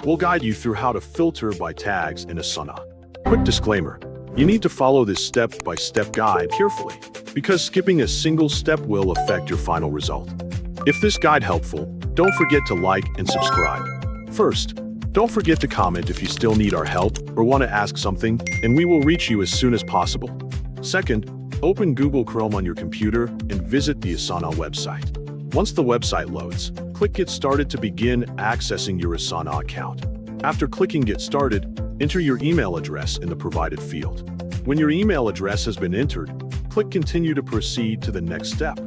We'll guide you through how to filter by tags in Asana. Quick disclaimer, you need to follow this step-by-step guide carefully, because skipping a single step will affect your final result. If this guide helpful, don't forget to like and subscribe. First, don't forget to comment if you still need our help or want to ask something, and we will reach you as soon as possible. Second, open Google Chrome on your computer and visit the Asana website. Once the website loads, click Get Started to begin accessing your Asana account. After clicking Get Started, enter your email address in the provided field. When your email address has been entered, click Continue to proceed to the next step.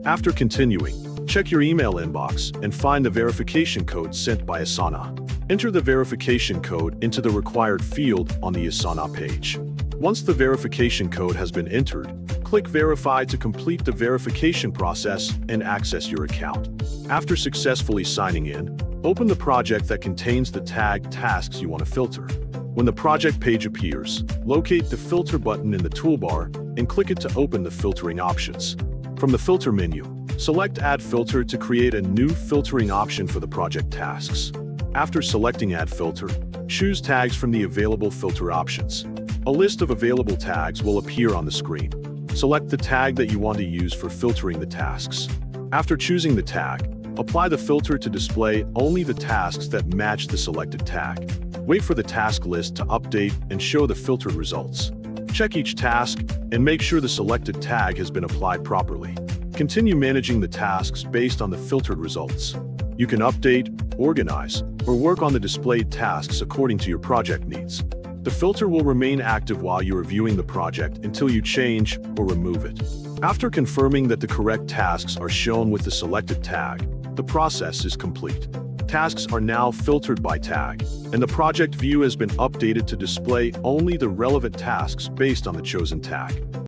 After continuing, check your email inbox and find the verification code sent by Asana. Enter the verification code into the required field on the Asana page. Once the verification code has been entered, click Verify to complete the verification process and access your account. After successfully signing in, open the project that contains the tagged tasks you want to filter. When the project page appears, locate the Filter button in the toolbar and click it to open the filtering options. From the Filter menu, select Add Filter to create a new filtering option for the project tasks. After selecting Add Filter, choose Tags from the available filter options. A list of available tags will appear on the screen. Select the tag that you want to use for filtering the tasks. After choosing the tag, apply the filter to display only the tasks that match the selected tag. Wait for the task list to update and show the filtered results. Check each task and make sure the selected tag has been applied properly. Continue managing the tasks based on the filtered results. You can update, organize, or work on the displayed tasks according to your project needs. The filter will remain active while you are viewing the project until you change or remove it. After confirming that the correct tasks are shown with the selected tag, the process is complete. Tasks are now filtered by tag, and the project view has been updated to display only the relevant tasks based on the chosen tag.